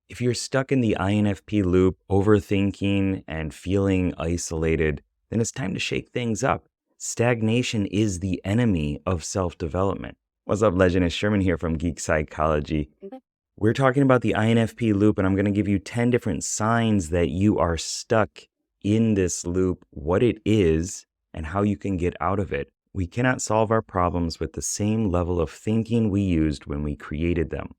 If you're stuck in the INFP loop, overthinking and feeling isolated, then it's time to shake things up. Stagnation is the enemy of self-development. What's up, Legend? It's Sherman here from Geek Psychology. We're talking about the INFP loop, and I'm going to give you 10 different signs that you are stuck in this loop, what it is, and how you can get out of it. We cannot solve our problems with the same level of thinking we used when we created them.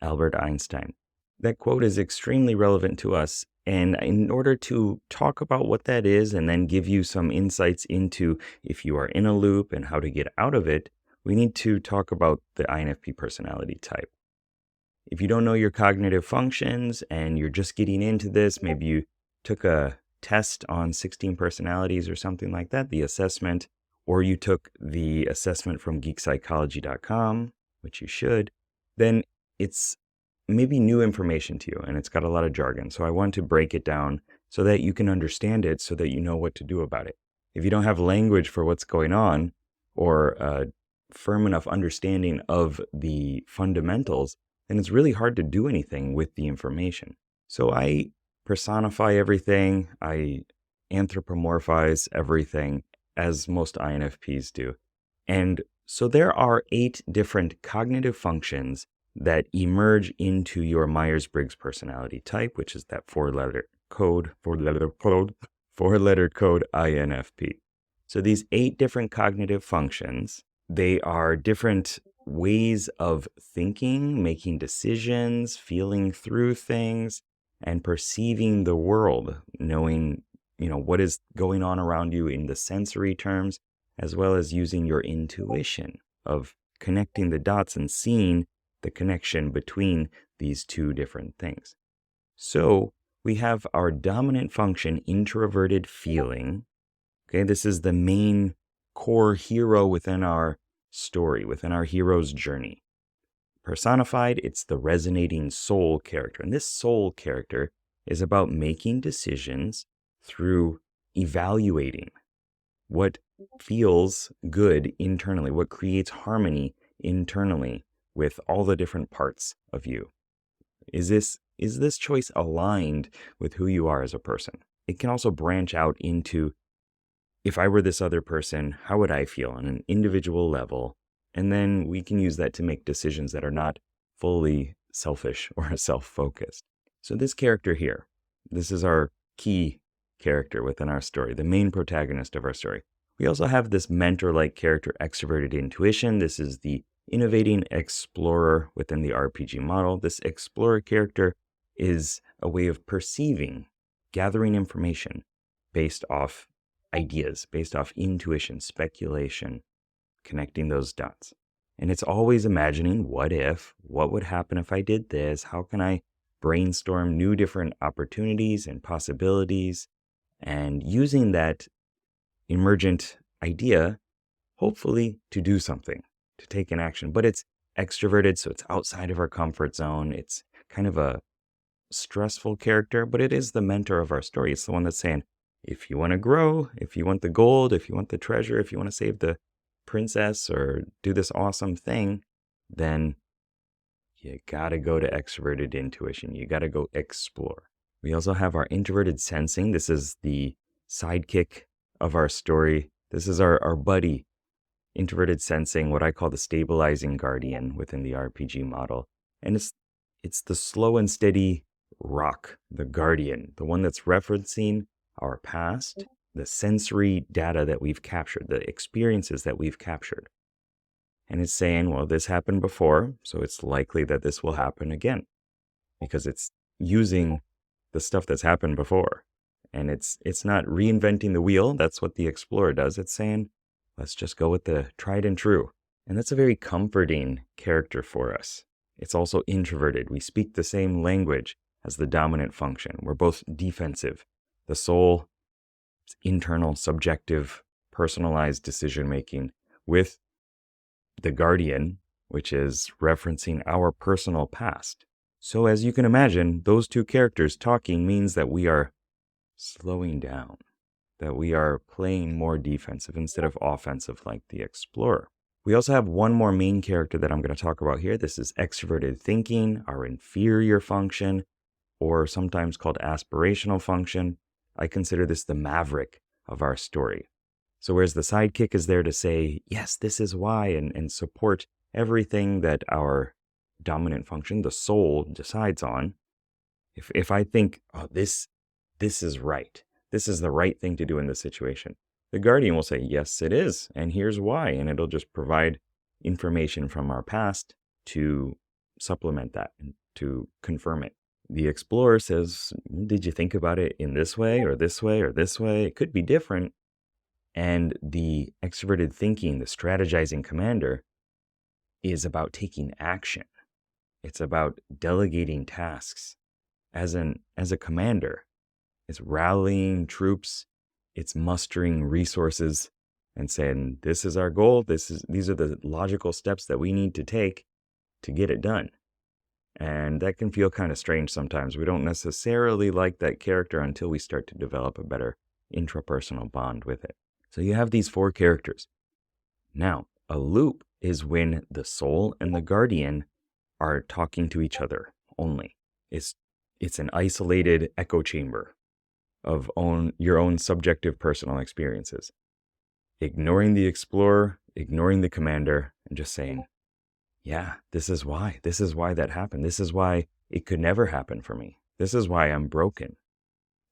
Albert Einstein. That quote is extremely relevant to us. And in order to talk about what that is and then give you some insights into if you are in a loop and how to get out of it, we need to talk about the INFP personality type. If you don't know your cognitive functions and you're just getting into this, maybe you took a test on 16 personalities or something like that, the assessment, or you took the assessment from geekpsychology.com, which you should, then it's maybe new information to you and it's got a lot of jargon. So I want to break it down so that you can understand it so that you know what to do about it. If you don't have language for what's going on or a firm enough understanding of the fundamentals, then it's really hard to do anything with the information. So I personify everything, I anthropomorphize everything, as most INFPs do. And so there are 8 different cognitive functions that emerge into your Myers-Briggs personality type, which is that four-letter code INFP. So these 8 different cognitive functions, they are different ways of thinking, making decisions, feeling through things, and perceiving the world, knowing, what is going on around you in the sensory terms, as well as using your intuition of connecting the dots and seeing the connection between these two different things. So we have our dominant function, introverted feeling. Okay, this is the main core hero within our story, within our hero's journey. Personified, it's the resonating soul character. And this soul character is about making decisions through evaluating what feels good internally, what creates harmony internally with all the different parts of you. Is this choice aligned with who you are as a person? It can also branch out into, if I were this other person, how would I feel on an individual level? And then we can use that to make decisions that are not fully selfish or self-focused. So this character here, this is our key character within our story, the main protagonist of our story. We also have this mentor-like character, extroverted intuition. This is the innovating explorer within the RPG model. This explorer character is a way of perceiving, gathering information based off ideas, based off intuition, speculation, connecting those dots. And it's always imagining what if, what would happen if I did this? How can I brainstorm new different opportunities and possibilities? And using that emergent idea, hopefully to do something, to take an action. But it's extroverted, so it's outside of our comfort zone. It's kind of a stressful character, but it is the mentor of our story. It's the one that's saying, if you want to grow, if you want the gold, if you want the treasure, if you want to save the princess or do this awesome thing, then you gotta go to extroverted intuition. You gotta go explore. We also have our introverted sensing. This is the sidekick of our story. This is our buddy, introverted sensing, what I call the stabilizing guardian within the RPG model. And it's the slow and steady rock, the guardian, the one that's referencing our past, the sensory data that we've captured, the experiences that we've captured. And it's saying, well, this happened before, so it's likely that this will happen again, because it's using the stuff that's happened before. And it's not reinventing the wheel. That's what the explorer does. It's saying, let's just go with the tried and true. And that's a very comforting character for us. It's also introverted. We speak the same language as the dominant function. We're both defensive. The soul, it's internal, subjective, personalized decision-making with the guardian, which is referencing our personal past. So as you can imagine, those two characters talking means that we are slowing down, that we are playing more defensive instead of offensive like the explorer. We also have one more main character that I'm going to talk about here. This is extroverted thinking, our inferior function. or sometimes called aspirational function. I consider this the maverick of our story. So whereas the sidekick is there to say, yes, this is why, and support everything that our dominant function, the soul, decides on. If I think, oh, this is right, this is the right thing to do in this situation, the guardian will say, yes, it is, and here's why, and it'll just provide information from our past to supplement that and to confirm it. The explorer says, did you think about it in this way or this way or this way? It could be different. And the extroverted thinking, the strategizing commander, is about taking action. It's about delegating tasks. As a commander, it's rallying troops, it's mustering resources and saying, this is our goal, these are the logical steps that we need to take to get it done. And that can feel kind of strange sometimes. We don't necessarily like that character until we start to develop a better intrapersonal bond with it. So you have these 4 characters. Now, a loop is when the soul and the guardian are talking to each other only. It's an isolated echo chamber of your own subjective personal experiences. Ignoring the explorer, ignoring the commander, and just saying, yeah, this is why that happened. This is why it could never happen for me. This is why I'm broken.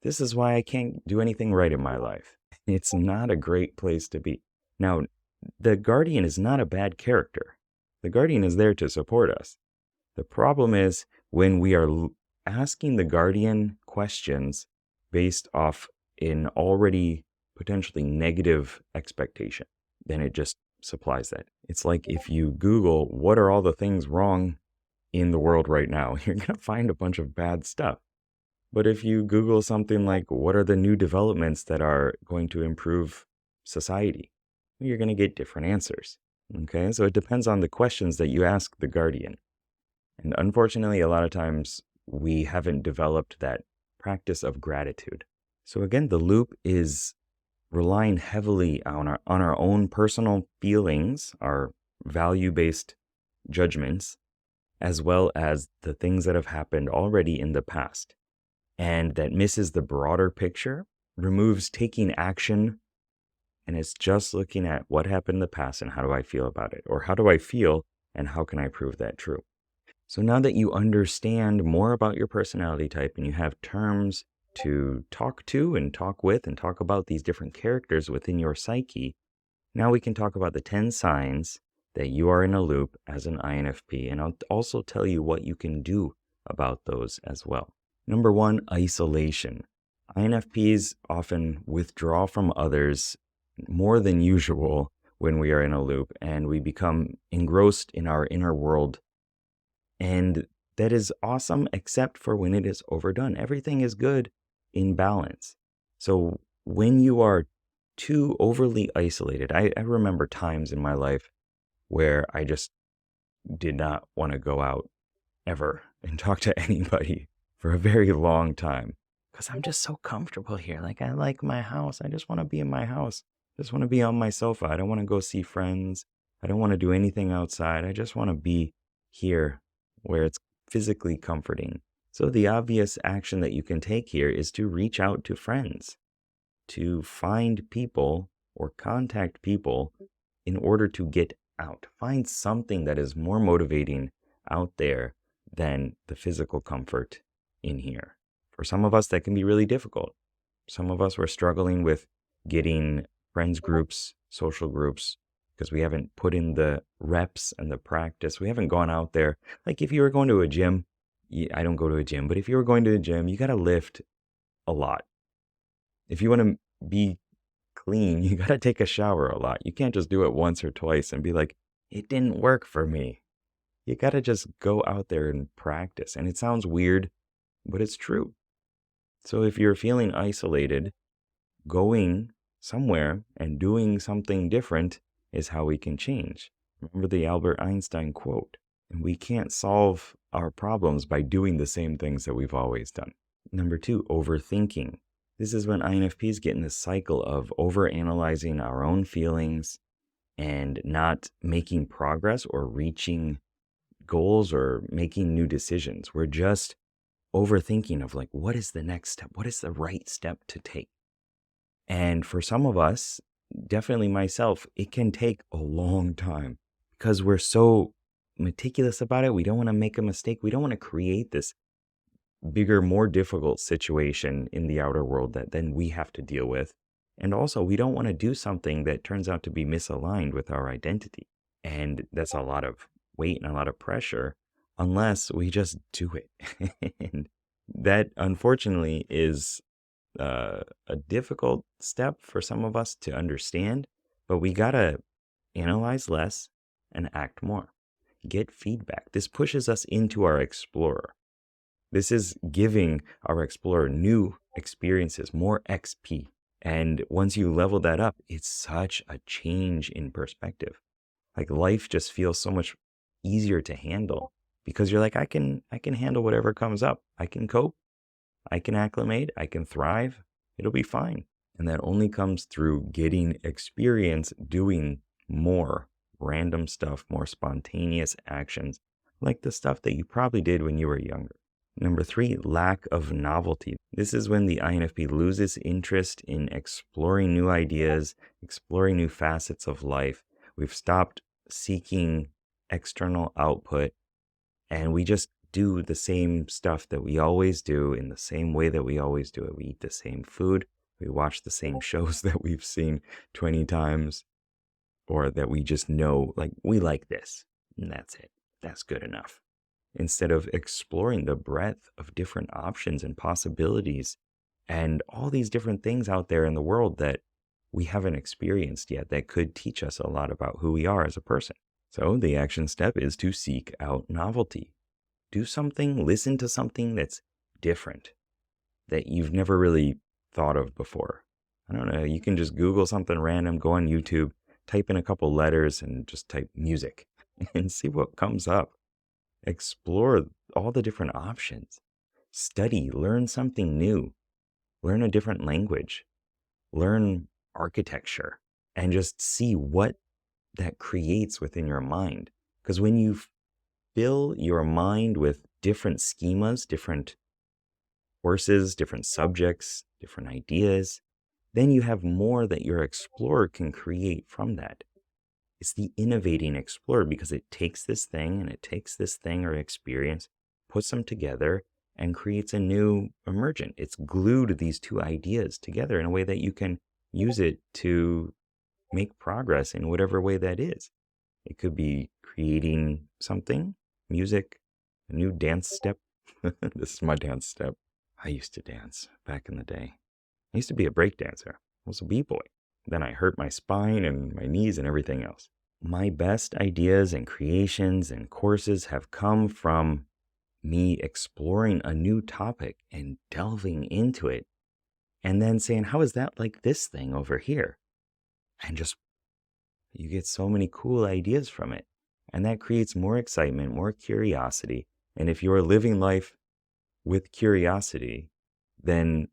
This is why I can't do anything right in my life. It's not a great place to be. Now, the guardian is not a bad character. The guardian is there to support us. The problem is when we are asking the guardian questions based off an already potentially negative expectation, then it just supplies that. It's like if you Google, what are all the things wrong in the world right now? You're going to find a bunch of bad stuff. But if you Google something like, what are the new developments that are going to improve society? You're going to get different answers. Okay, so it depends on the questions that you ask the guardian. And unfortunately, a lot of times we haven't developed that practice of gratitude. So again, the loop is relying heavily on our own personal feelings, our value-based judgments, as well as the things that have happened already in the past. And that misses the broader picture, removes taking action, and it's just looking at what happened in the past and how do I feel about it? Or how do I feel and how can I prove that true? So now that you understand more about your personality type and you have terms to talk to and talk with and talk about these different characters within your psyche, now we can talk about the 10 signs that you are in a loop as an INFP, and I'll also tell you what you can do about those as well. Number 1, isolation. INFPs often withdraw from others more than usual when we are in a loop, and we become engrossed in our inner world. And that is awesome, except for when it is overdone. Everything is good in balance. So when you are too overly isolated, I remember times in my life where I just did not want to go out ever and talk to anybody for a very long time because I'm just so comfortable here. Like, I like my house. I just want to be in my house. I just want to be on my sofa. I don't want to go see friends. I don't want to do anything outside. I just want to be here where it's physically comforting. So the obvious action that you can take here is to reach out to friends, to find people or contact people in order to get out. Find something that is more motivating out there than the physical comfort in here. For some of us, that can be really difficult. Some of us were struggling with getting friends groups, social groups, because we haven't put in the reps and the practice. We haven't gone out there. Like if you were going to a gym, I don't go to a gym, but if you were going to a gym, you got to lift a lot. If you want to be clean, you got to take a shower a lot. You can't just do it once or twice and be like, it didn't work for me. You got to just go out there and practice. And it sounds weird, but it's true. So if you're feeling isolated, going somewhere and doing something different is how we can change. Remember the Albert Einstein quote, and we can't solve our problems by doing the same things that we've always done. Number 2, overthinking. This is when INFPs get in this cycle of overanalyzing our own feelings and not making progress or reaching goals or making new decisions. We're just overthinking of like, what is the next step? What is the right step to take? And for some of us, definitely myself, it can take a long time because we're so meticulous about it. We don't want to make a mistake. We don't want to create this bigger, more difficult situation in the outer world that then we have to deal with. And also, we don't want to do something that turns out to be misaligned with our identity. And that's a lot of weight and a lot of pressure unless we just do it. And that, unfortunately, is a difficult step for some of us to understand, but we gotta analyze less and act more. Get feedback. This pushes us into our explorer. This is giving our explorer new experiences, more XP. And once you level that up, it's such a change in perspective. Like life just feels so much easier to handle because you're like, I can handle whatever comes up. I can cope. I can acclimate. I can thrive. It'll be fine. And that only comes through getting experience doing more random stuff, more spontaneous actions, like the stuff that you probably did when you were younger. Number 3, lack of novelty. This is when the INFP loses interest in exploring new ideas, exploring new facets of life. We've stopped seeking external output, and we just do the same stuff that we always do in the same way that we always do it. We eat the same food. We watch the same shows that we've seen 20 times, or that we just know, like, we like this, and that's it. That's good enough. Instead of exploring the breadth of different options and possibilities and all these different things out there in the world that we haven't experienced yet that could teach us a lot about who we are as a person. So the action step is to seek out novelty. Do something, listen to something that's different, that you've never really thought of before. I don't know, you can just Google something random, go on YouTube, type in a couple letters and just type music and see what comes up. Explore all the different options. Study, learn something new, learn a different language, learn architecture, and just see what that creates within your mind. Because when you fill your mind with different schemas, different courses, different subjects, different ideas, then you have more that your explorer can create from that. It's the innovating explorer because it takes this thing and it takes this thing or experience, puts them together, and creates a new emergent. It's glued these two ideas together in a way that you can use it to make progress in whatever way that is. It could be creating something, music, a new dance step. This is my dance step. I used to dance back in the day. I used to be a break dancer. I was a b-boy. Then I hurt my spine and my knees and everything else. My best ideas and creations and courses have come from me exploring a new topic and delving into it and then saying, how is that like this thing over here? And just, you get so many cool ideas from it. And that creates more excitement, more curiosity. And if you're living life with curiosity, then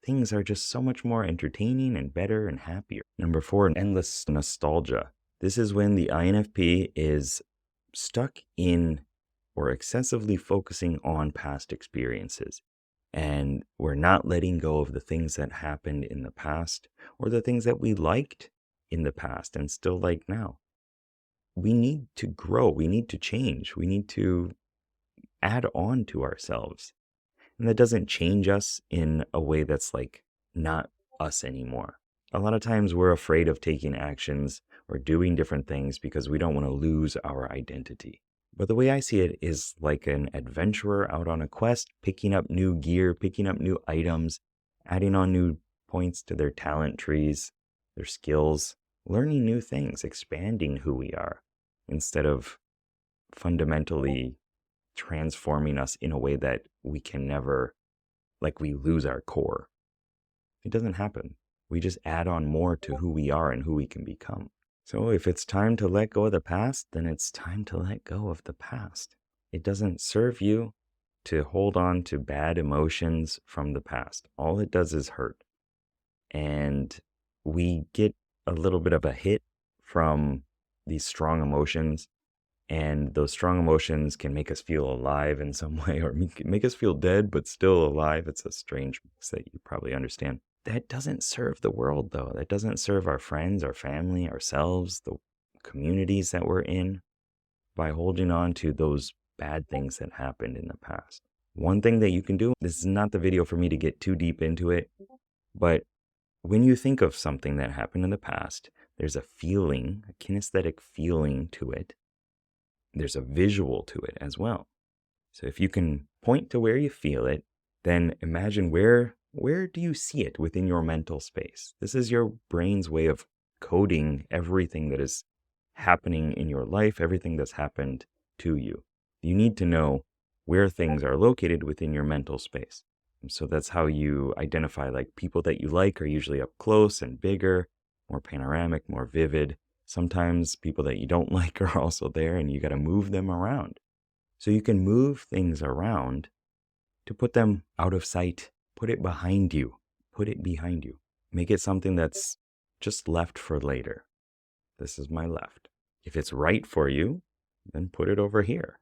things are just so much more entertaining and better and happier. Number 4, endless nostalgia. This is when the INFP is stuck in or excessively focusing on past experiences. And we're not letting go of the things that happened in the past or the things that we liked in the past and still like now. We need to grow. We need to change. We need to add on to ourselves. And that doesn't change us in a way that's like not us anymore. A lot of times we're afraid of taking actions or doing different things because we don't want to lose our identity. But the way I see it is like an adventurer out on a quest, picking up new gear, picking up new items, adding on new points to their talent trees, their skills, learning new things, expanding who we are, instead of fundamentally transforming us in a way that we can never, like we lose our core. It doesn't happen. We just add on more to who we are and who we can become. So if it's time to let go of the past, then it's time to let go of the past. It doesn't serve you to hold on to bad emotions from the past. All it does is hurt. And we get a little bit of a hit from these strong emotions, And those strong emotions can make us feel alive in some way or make us feel dead, but still alive. It's a strange mix that you probably understand. That doesn't serve the world, though. That doesn't serve our friends, our family, ourselves, the communities that we're in by holding on to those bad things that happened in the past. One thing that you can do, this is not the video for me to get too deep into it, but when you think of something that happened in the past, there's a feeling, a kinesthetic feeling to it. There's a visual to it as well. So if you can point to where you feel it, then imagine where do you see it within your mental space? This is your brain's way of coding everything that is happening in your life, everything that's happened to you. You need to know where things are located within your mental space. So that's how you identify, like, people that you like are usually up close and bigger, more panoramic, more vivid. Sometimes people that you don't like are also there and you got to move them around. So you can move things around to put them out of sight, put it behind you, Make it something that's just left for later. This is my left. If it's right for you, then put it over here.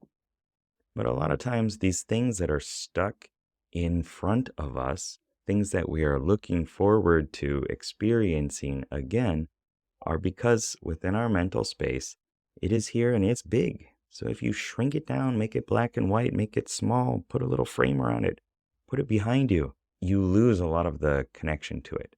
But a lot of times these things that are stuck in front of us, things that we are looking forward to experiencing again, are because within our mental space, it is here and it's big. So if you shrink it down, make it black and white, make it small, put a little frame around it, put it behind you, you lose a lot of the connection to it.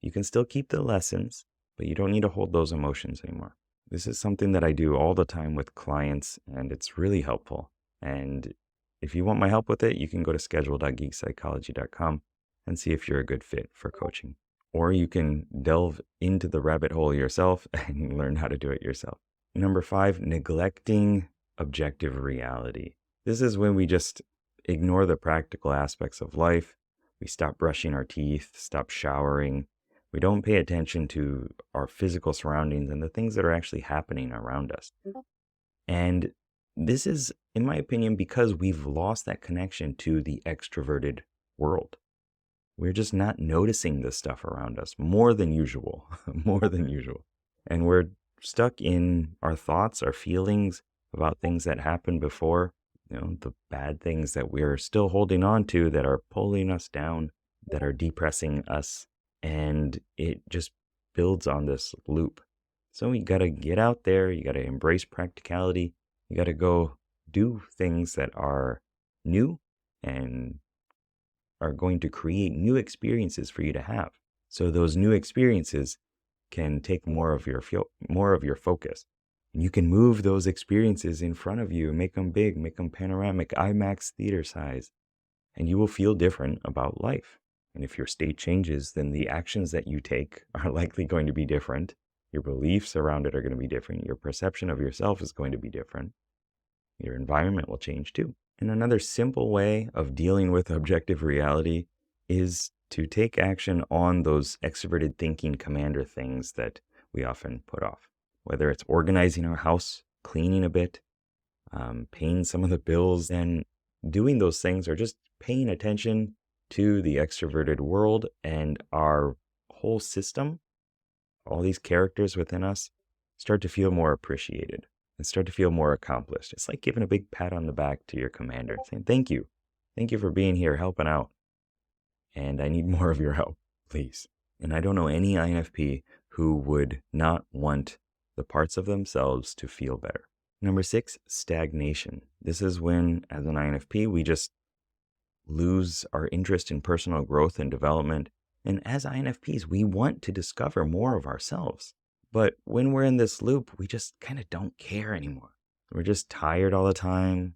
You can still keep the lessons, but you don't need to hold those emotions anymore. This is something that I do all the time with clients, and it's really helpful. And if you want my help with it, you can go to schedule.geekpsychology.com and see if you're a good fit for coaching. Or you can delve into the rabbit hole yourself and learn how to do it yourself. Number 5, neglecting objective reality. This is when we just ignore the practical aspects of life. We stop brushing our teeth, stop showering. We don't pay attention to our physical surroundings and the things that are actually happening around us. And this is, in my opinion, because we've lost that connection to the extroverted world. We're just not noticing this stuff around us more than usual, And we're stuck in our thoughts, our feelings about things that happened before, the bad things that we're still holding on to that are pulling us down, that are depressing us. And it just builds on this loop. So you got to get out there. You got to embrace practicality. You got to go do things that are new and are going to create new experiences for you to have. So those new experiences can take more of your focus. And you can move those experiences in front of you, make them big, make them panoramic, IMAX theater size, and you will feel different about life. And if your state changes, then the actions that you take are likely going to be different. Your beliefs around it are going to be different. Your perception of yourself is going to be different. Your environment will change too. And another simple way of dealing with objective reality is to take action on those extroverted thinking commander things that we often put off. Whether it's organizing our house, cleaning a bit, paying some of the bills, and doing those things, or just paying attention to the extroverted world and our whole system, all these characters within us start to feel more appreciated and start to feel more accomplished. It's like giving a big pat on the back to your commander, saying, thank you for being here, helping out. And I need more of your help, please. And I don't know any INFP who would not want the parts of themselves to feel better. Number 6, stagnation. This is when, as an INFP, we just lose our interest in personal growth and development. And as INFPs, we want to discover more of ourselves. But when we're in this loop, we just kind of don't care anymore. We're just tired all the time.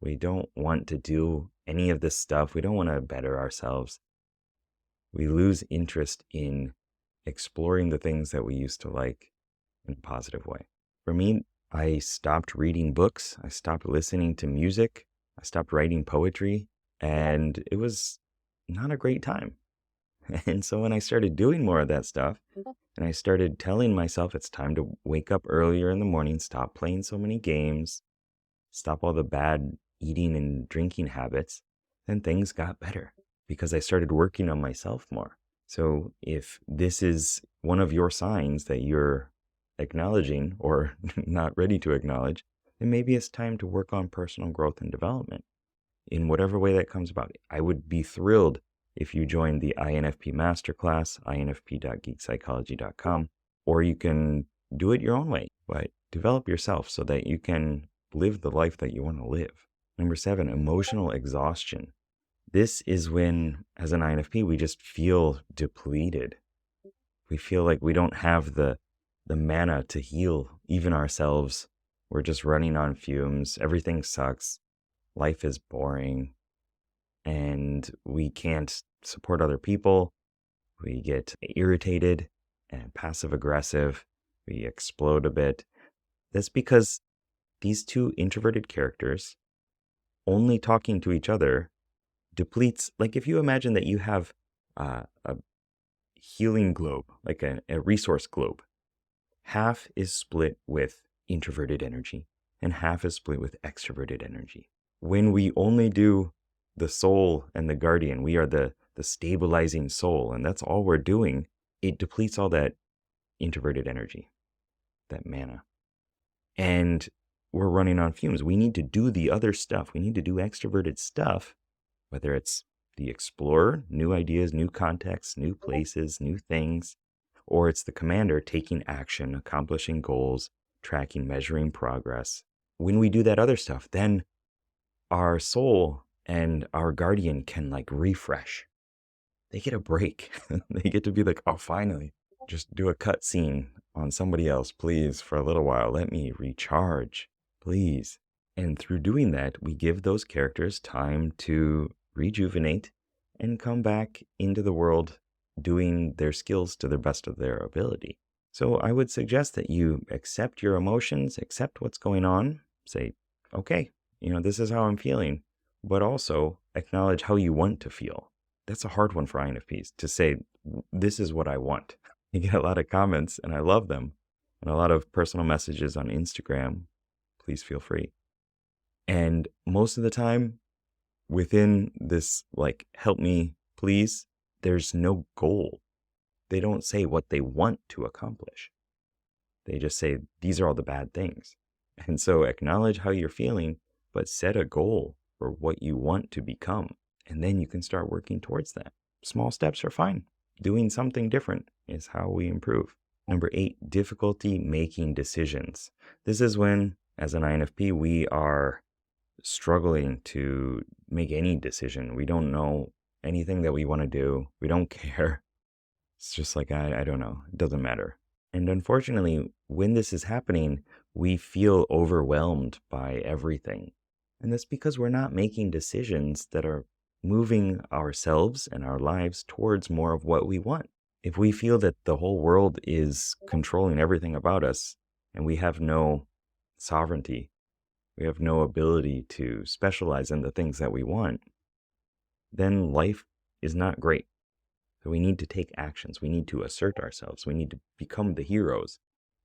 We don't want to do any of this stuff. We don't want to better ourselves. We lose interest in exploring the things that we used to like in a positive way. For me, I stopped reading books. I stopped listening to music. I stopped writing poetry. And it was not a great time. And so when I started doing more of that stuff, and I started telling myself it's time to wake up earlier in the morning, stop playing so many games, stop all the bad eating and drinking habits, then things got better because I started working on myself more. So if this is one of your signs that you're acknowledging or not ready to acknowledge, then maybe it's time to work on personal growth and development in whatever way that comes about. I would be thrilled if you joined the INFP Masterclass, infp.geekpsychology.com, or you can do it your own way, but develop yourself so that you can live the life that you want to live. Number 7, emotional exhaustion. This is when, as an INFP, we just feel depleted. We feel like we don't have the mana to heal even ourselves. We're just running on fumes. Everything sucks. Life is boring. And we can't support other people. We get irritated and passive aggressive. We explode a bit. That's because these two introverted characters only talking to each other depletes. Like if you imagine that you have a healing globe, like a resource globe, half is split with introverted energy and half is split with extroverted energy. When we only do the soul and the guardian, we are the stabilizing soul, and that's all we're doing, it depletes all that introverted energy, that mana. And we're running on fumes. We need to do the other stuff. We need to do extroverted stuff, whether it's the explorer, new ideas, new contexts, new places, new things, or it's the commander taking action, accomplishing goals, tracking, measuring progress. When we do that other stuff, then our soul and our guardian can like refresh. They get a break. They get to be like, oh, finally, just do a cut scene on somebody else, please, for a little while. Let me recharge, please. And through doing that, we give those characters time to rejuvenate and come back into the world doing their skills to the best of their ability. So I would suggest that you accept your emotions, accept what's going on, say, okay, this is how I'm feeling, but also acknowledge how you want to feel. That's a hard one for INFPs, to say, this is what I want. You get a lot of comments, and I love them, and a lot of personal messages on Instagram. Please feel free. And most of the time, within this, like, help me, please, there's no goal. They don't say what they want to accomplish. They just say, these are all the bad things. And so acknowledge how you're feeling, but set a goal for what you want to become. And then you can start working towards that. Small steps are fine. Doing something different is how we improve. Number 8, difficulty making decisions. This is when, as an INFP, we are struggling to make any decision. We don't know anything that we want to do. We don't care. It's just like, I don't know. It doesn't matter. And unfortunately, when this is happening, we feel overwhelmed by everything. And that's because we're not making decisions that are moving ourselves and our lives towards more of what we want. If we feel that the whole world is controlling everything about us and we have no sovereignty, we have no ability to specialize in the things that we want, then life is not great. So we need to take actions. We need to assert ourselves. We need to become the heroes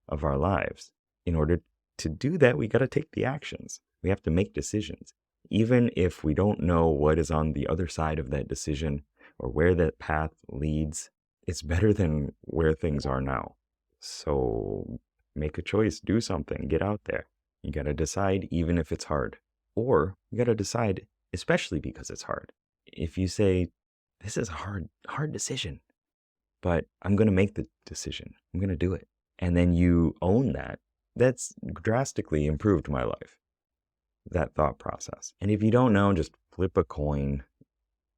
of our lives. In order to do that, we got to take the actions. We have to make decisions. Even if we don't know what is on the other side of that decision or where that path leads, it's better than where things are now. So make a choice, do something, get out there. You got to decide even if it's hard. Or you got to decide, especially because it's hard. If you say, this is a hard decision, but I'm going to make the decision. I'm going to do it. And then you own that. That's drastically improved my life, that thought process. And if you don't know, just flip a coin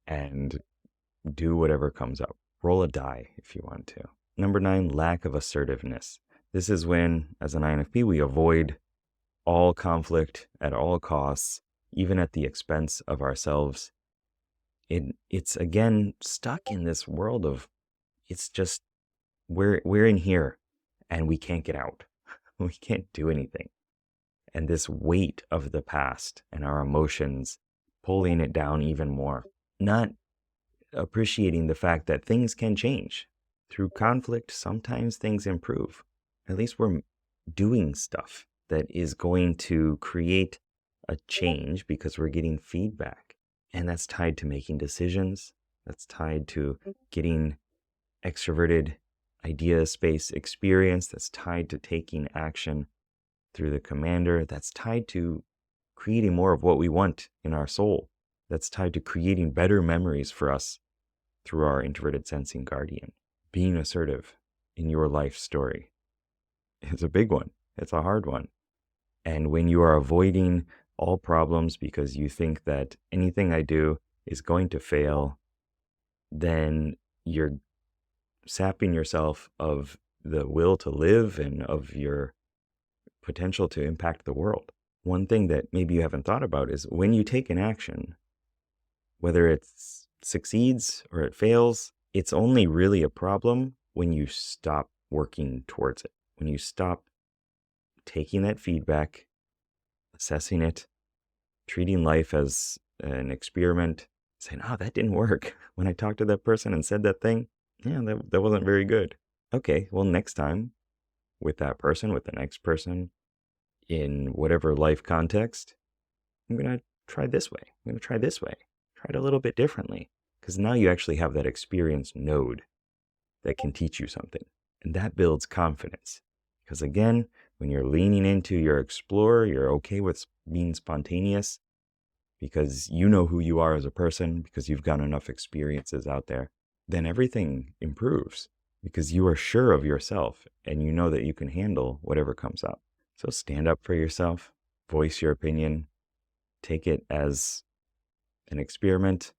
and do whatever comes up. Roll a die if you want to. Number 9, lack of assertiveness. This is when, as an INFP, we avoid all conflict at all costs, even at the expense of ourselves. It's again stuck in this world of, it's just, we're in here and we can't get out. We can't do anything. And this weight of the past and our emotions pulling it down even more. Not appreciating the fact that things can change. Through conflict, sometimes things improve. At least we're doing stuff that is going to create a change because we're getting feedback. And that's tied to making decisions. That's tied to getting extroverted idea space experience that's tied to taking action through the commander, that's tied to creating more of what we want in our soul, that's tied to creating better memories for us through our introverted sensing guardian. Being assertive in your life story is a big one. It's a hard one. And when you are avoiding all problems because you think that anything I do is going to fail, then you're sapping yourself of the will to live and of your potential to impact the world. One thing that maybe you haven't thought about is when you take an action, whether it succeeds or it fails, it's only really a problem when you stop working towards it, when you stop taking that feedback, assessing it, treating life as an experiment, saying, oh, that didn't work. When I talked to that person and said that thing, yeah, that wasn't very good. Okay, well, next time with that person, with the next person, in whatever life context, I'm going to try this way. I'm going to try this way. Try it a little bit differently. Because now you actually have that experience node that can teach you something. And that builds confidence. Because again, when you're leaning into your explorer, you're okay with being spontaneous because you know who you are as a person, because you've got enough experiences out there, then everything improves because you are sure of yourself and you know that you can handle whatever comes up. So stand up for yourself, voice your opinion, take it as an experiment,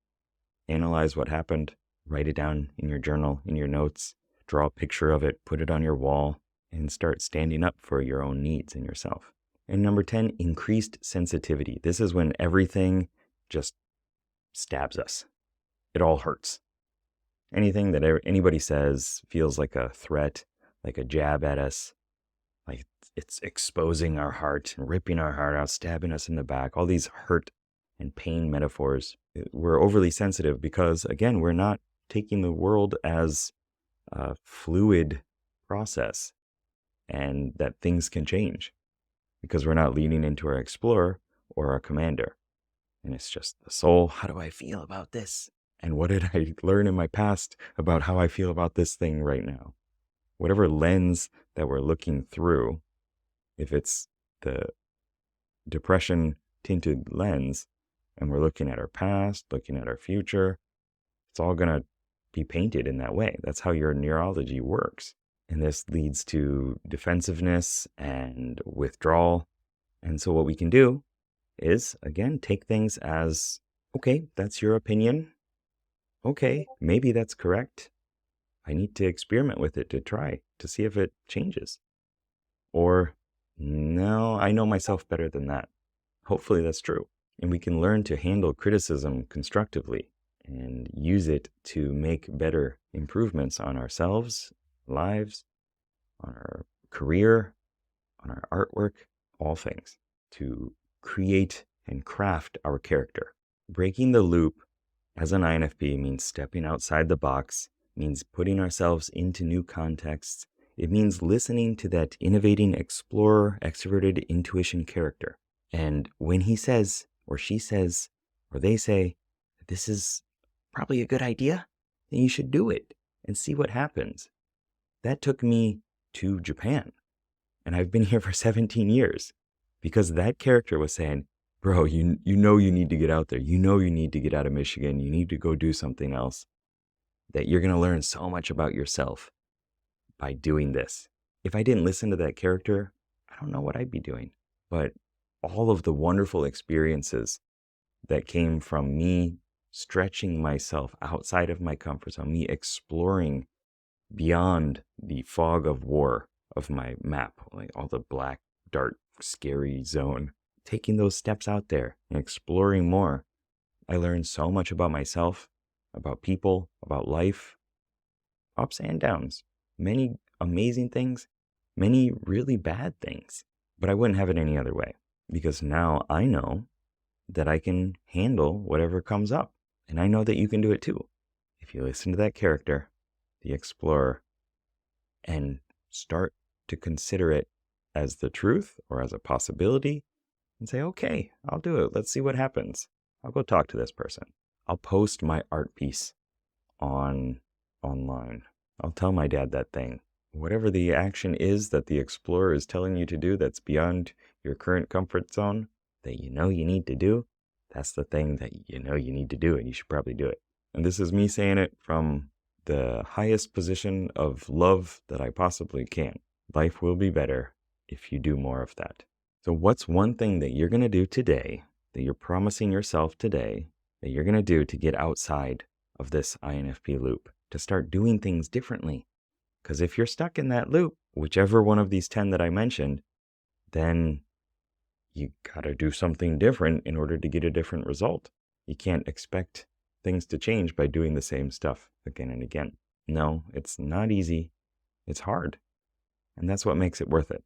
analyze what happened, write it down in your journal, in your notes, draw a picture of it, put it on your wall, and start standing up for your own needs and yourself. And number 10, increased sensitivity. This is when everything just stabs us. It all hurts. Anything that anybody says feels like a threat, like a jab at us, like it's exposing our heart, ripping our heart out, stabbing us in the back. All these hurt and pain metaphors. We're overly sensitive because, again, we're not taking the world as a fluid process and that things can change because we're not leaning into our explorer or our commander. And it's just the soul. How do I feel about this? And what did I learn in my past about how I feel about this thing right now? Whatever lens that we're looking through, if it's the depression tinted lens and we're looking at our past, looking at our future, it's all going to be painted in that way. That's how your neurology works. And this leads to defensiveness and withdrawal. And so what we can do is, again, take things as, okay, that's your opinion. Okay, maybe that's correct. I need to experiment with it to try to see if it changes. Or, no, I know myself better than that. Hopefully that's true. And we can learn to handle criticism constructively and use it to make better improvements on ourselves, lives, on our career, on our artwork, all things, to create and craft our character. Breaking the loop as an INFP means stepping outside the box, means putting ourselves into new contexts. It means listening to that innovating explorer, extroverted intuition character. And when he says, or she says, or they say, this is probably a good idea, then you should do it and see what happens. That took me to Japan. And I've been here for 17 years because that character was saying, bro, you know you need to get out there. You know you need to get out of Michigan. You need to go do something else. That you're going to learn so much about yourself by doing this. If I didn't listen to that character, I don't know what I'd be doing. But all of the wonderful experiences that came from me stretching myself outside of my comfort zone, me exploring beyond the fog of war of my map, like all the black, dark, scary zone, taking those steps out there and exploring more, I learned so much about myself, about people, about life, ups and downs, many amazing things, many really bad things. But I wouldn't have it any other way because now I know that I can handle whatever comes up. And I know that you can do it too. If you listen to that character, the explorer, and start to consider it as the truth or as a possibility and say, okay, I'll do it. Let's see what happens. I'll go talk to this person. I'll post my art piece online. I'll tell my dad that thing. Whatever the action is that the explorer is telling you to do that's beyond your current comfort zone, that you know you need to do, that's the thing that you know you need to do, and you should probably do it. And this is me saying it from the highest position of love that I possibly can. Life will be better if you do more of that. So what's one thing that you're going to do today, that you're promising yourself today, that you're going to do to get outside of this INFP loop, to start doing things differently? Because if you're stuck in that loop, whichever one of these 10 that I mentioned, then you got to do something different in order to get a different result. You can't expect things to change by doing the same stuff again and again. No, it's not easy. It's hard. And that's what makes it worth it.